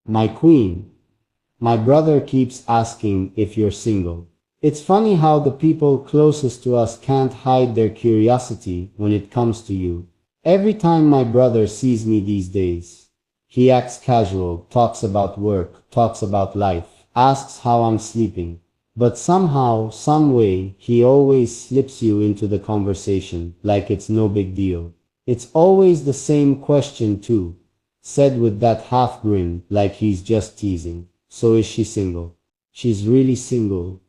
My queen, my brother keeps asking if you're single. It's funny how the people closest to us can't hide their curiosity when it comes to you. Every time my brother sees me these days, he acts casual, talks about work, talks about life, asks how I'm sleeping. But somehow, some way, he always slips you into the conversation, like it's no big deal. It's always the same question too, said with that half grin, like he's just teasing. So is she single? She's really single,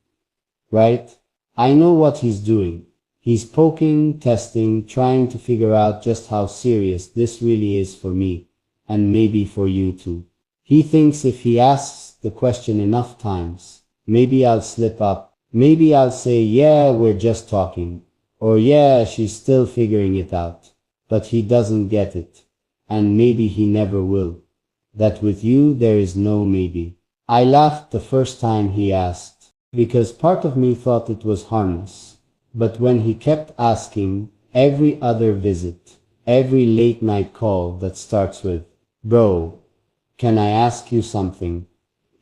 right? I know what he's doing. He's poking, testing, trying to figure out just how serious this really is for me, and maybe for you too. He thinks if he asks the question enough times, maybe I'll slip up. Maybe I'll say, yeah, we're just talking. Or yeah, she's still figuring it out. But he doesn't get it. And maybe he never will. That with you there is no maybe. I laughed the first time he asked, because part of me thought it was harmless. But when he kept asking, every other visit, every late night call that starts with, bro, can I ask you something?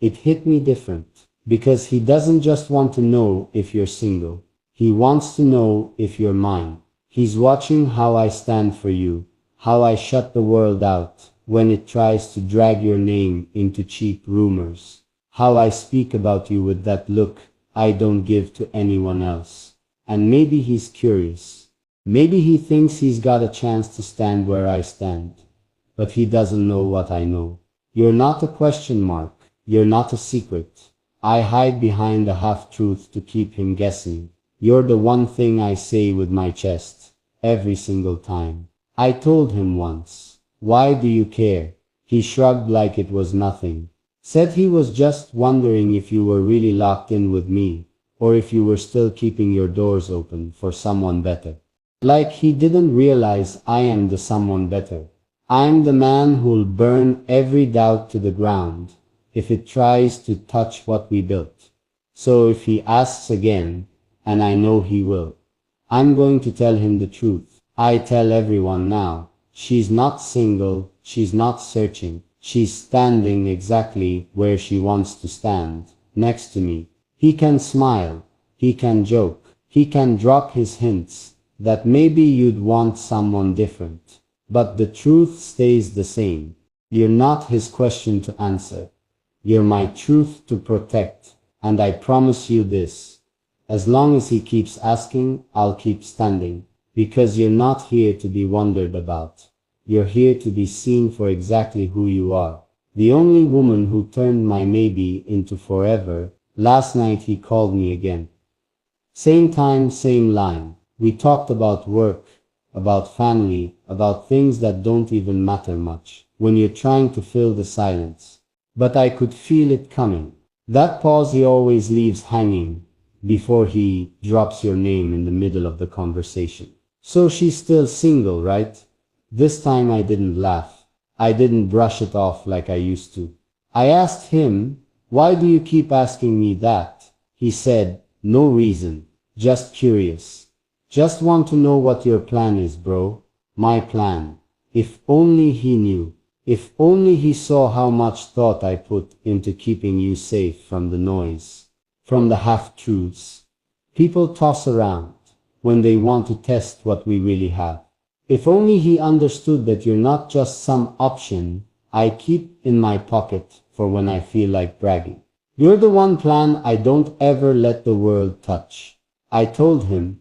It hit me different. Because he doesn't just want to know if you're single. He wants to know if you're mine. He's watching how I stand for you, how I shut the world out when it tries to drag your name into cheap rumors, how I speak about you with that look I don't give to anyone else. And maybe he's curious. Maybe he thinks he's got a chance to stand where I stand. But he doesn't know what I know. You're not a question mark. You're not a secret. I hide behind a half-truth to keep him guessing. You're the one thing I say with my chest, every single time. I told him once, why do you care? He shrugged like it was nothing. Said he was just wondering if you were really locked in with me, or if you were still keeping your doors open for someone better. Like he didn't realize I am the someone better. I'm the man who'll burn every doubt to the ground if it tries to touch what we built. So if he asks again, and I know he will, I'm going to tell him the truth. I tell everyone now, she's not single, she's not searching, she's standing exactly where she wants to stand, next to me. He can smile, he can joke, he can drop his hints that maybe you'd want someone different. But the truth stays the same. You're not his question to answer. You're my truth to protect, and I promise you this. As long as he keeps asking, I'll keep standing, because you're not here to be wondered about. You're here to be seen for exactly who you are. The only woman who turned my maybe into forever. Last night he called me again. Same time, same line. We talked about work, about family, about things that don't even matter much when you're trying to fill the silence. But I could feel it coming. That pause he always leaves hanging before he drops your name in the middle of the conversation. So she's still single, right? This time I didn't laugh. I didn't brush it off like I used to. I asked him, why do you keep asking me that? He said, no reason. Just curious. Just want to know what your plan is, bro. My plan. If only he knew. If only he saw how much thought I put into keeping you safe from the noise, from the half-truths people toss around when they want to test what we really have. If only he understood that you're not just some option I keep in my pocket for when I feel like bragging. You're the one plan I don't ever let the world touch. I told him,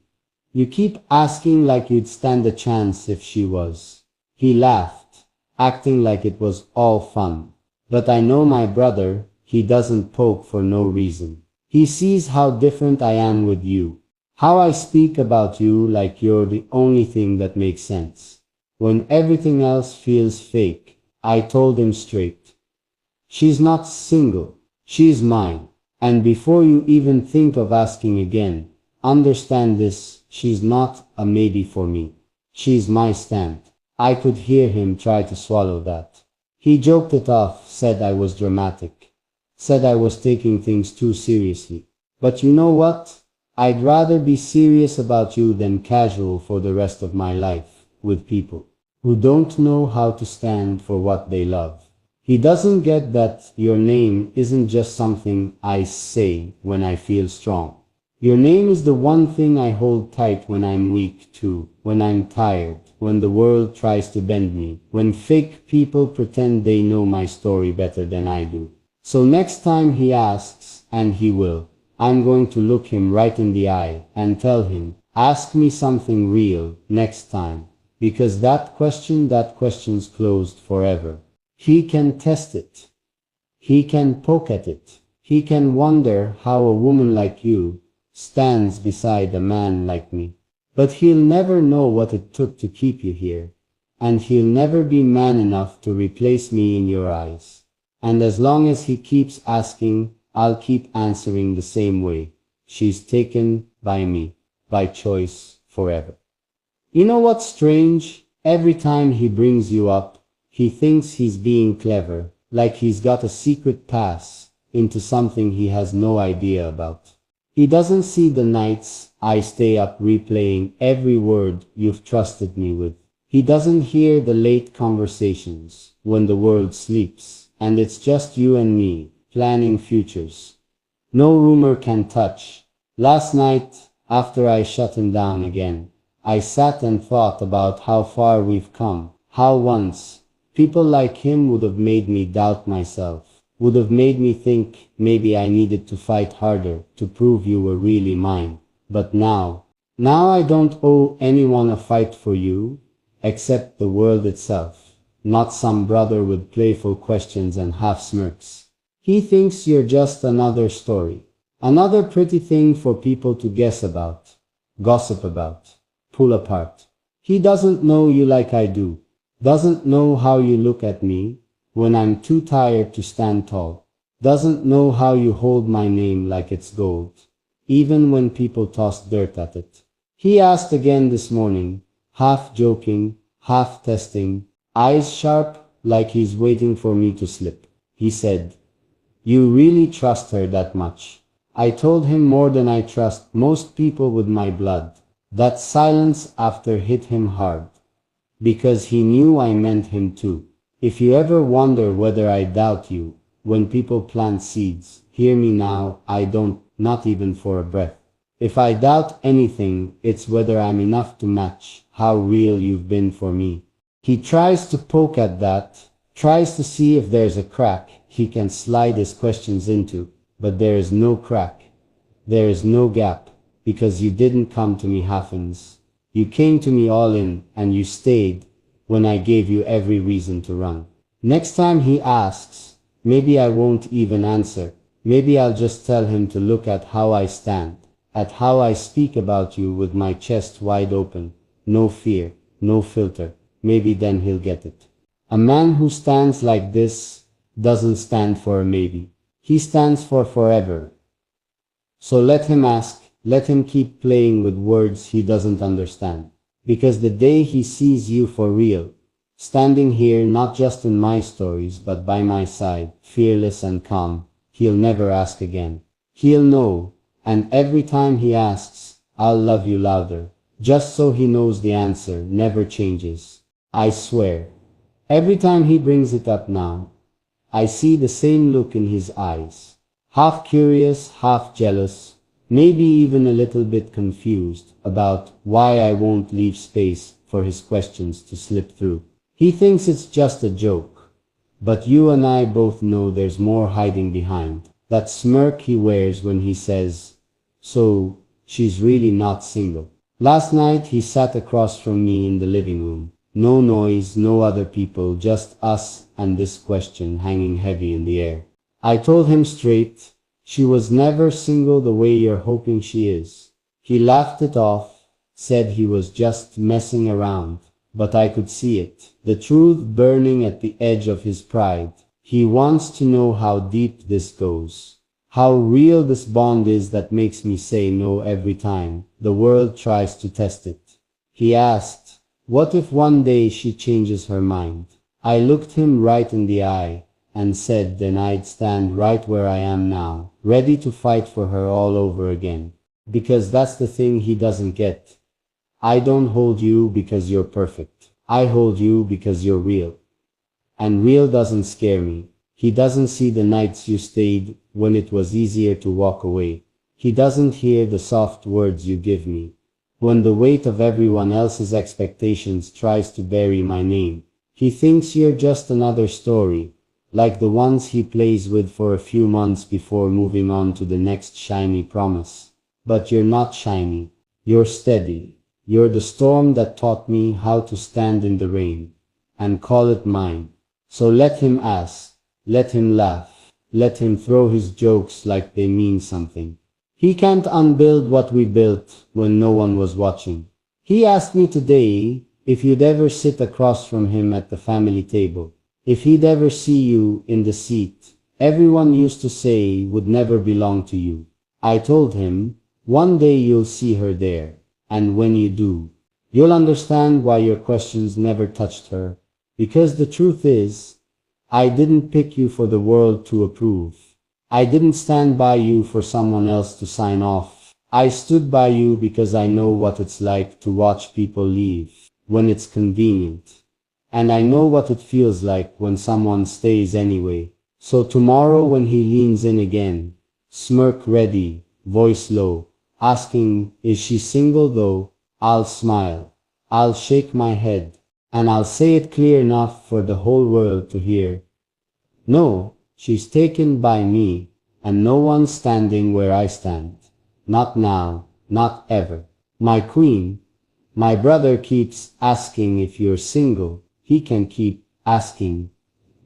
you keep asking like you'd stand a chance if she was. He laughed, acting like it was all fun. But I know my brother, he doesn't poke for no reason. He sees how different I am with you. How I speak about you like you're the only thing that makes sense. When everything else feels fake, I told him straight. She's not single. She's mine. And before you even think of asking again, understand this, she's not a maybe for me. She's my stand. I could hear him try to swallow that. He joked it off, said I was dramatic. Said I was taking things too seriously. But you know what? I'd rather be serious about you than casual for the rest of my life with people who don't know how to stand for what they love. He doesn't get that your name isn't just something I say when I feel strong. Your name is the one thing I hold tight when I'm weak too, when I'm tired, when the world tries to bend me, when fake people pretend they know my story better than I do. So next time he asks, and he will, I'm going to look him right in the eye and tell him, ask me something real next time, because that question's closed forever. He can test it. He can poke at it. He can wonder how a woman like you stands beside a man like me. But he'll never know what it took to keep you here. And he'll never be man enough to replace me in your eyes. And as long as he keeps asking, I'll keep answering the same way. She's taken by me, by choice, forever. You know what's strange? Every time he brings you up, he thinks he's being clever, like he's got a secret pass into something he has no idea about. He doesn't see the nights I stay up replaying every word you've trusted me with. He doesn't hear the late conversations when the world sleeps, and it's just you and me, planning futures. No rumor can touch. Last night, after I shut him down again, I sat and thought about how far we've come, how once people like him would have made me doubt myself, would have made me think maybe I needed to fight harder to prove you were really mine. But now I don't owe anyone a fight for you, except the world itself, not some brother with playful questions and half smirks. He thinks you're just another story, another pretty thing for people to guess about, gossip about, pull apart. He doesn't know you like I do, doesn't know how you look at me when I'm too tired to stand tall, doesn't know how you hold my name like it's gold, even when people toss dirt at it. He asked again this morning, half joking, half testing, eyes sharp like he's waiting for me to slip. He said, "You really trust her that much?" I told him more than I trust most people with my blood. That silence after hit him hard, because he knew I meant him too. If you ever wonder whether I doubt you when people plant seeds, hear me now, I don't, not even for a breath. If I doubt anything, it's whether I'm enough to match how real you've been for me. He tries to poke at that, tries to see if there's a crack he can slide his questions into, but there is no crack. There is no gap, because you didn't come to me half-ins. You came to me all in, and you stayed when I gave you every reason to run. Next time he asks, maybe I won't even answer. Maybe I'll just tell him to look at how I stand, at how I speak about you with my chest wide open, no fear, no filter. Maybe then he'll get it. A man who stands like this doesn't stand for a maybe. He stands for forever. So let him ask, let him keep playing with words he doesn't understand. Because the day he sees you for real, standing here not just in my stories but by my side, fearless and calm, he'll never ask again. He'll know, and every time he asks, I'll love you louder, just so he knows the answer never changes. I swear. Every time he brings it up now, I see the same look in his eyes. Half curious, half jealous, maybe even a little bit confused about why I won't leave space for his questions to slip through. He thinks it's just a joke, but you and I both know there's more hiding behind. That smirk he wears when he says, "So, she's really not single." Last night he sat across from me in the living room. No noise, no other people, just us and this question hanging heavy in the air. I told him straight, she was never single the way you're hoping she is. He laughed it off, said he was just messing around, but I could see it, the truth burning at the edge of his pride. He wants to know how deep this goes, how real this bond is that makes me say no every time the world tries to test it. He asked, what if one day she changes her mind? I looked him right in the eye and said then I'd stand right where I am now, ready to fight for her all over again. Because that's the thing he doesn't get. I don't hold you because you're perfect. I hold you because you're real. And real doesn't scare me. He doesn't see the nights you stayed when it was easier to walk away. He doesn't hear the soft words you give me when the weight of everyone else's expectations tries to bury my name. He thinks you're just another story, like the ones he plays with for a few months before moving on to the next shiny promise. But you're not shiny. You're steady. You're the storm that taught me how to stand in the rain and call it mine. So let him ask, let him laugh, let him throw his jokes like they mean something. He can't unbuild what we built when no one was watching. He asked me today if you'd ever sit across from him at the family table, if he'd ever see you in the seat everyone used to say would never belong to you. I told him, one day you'll see her there, and when you do, you'll understand why your questions never touched her. Because the truth is, I didn't pick you for the world to approve. I didn't stand by you for someone else to sign off. I stood by you because I know what it's like to watch people leave when it's convenient. And I know what it feels like when someone stays anyway. So tomorrow when he leans in again, smirk ready, voice low, asking, is she single though? I'll smile. I'll shake my head. And I'll say it clear enough for the whole world to hear. No, she's taken by me, and no one's standing where I stand. Not now, not ever. My queen, my brother keeps asking if you're single. He can keep asking,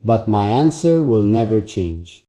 but my answer will never change.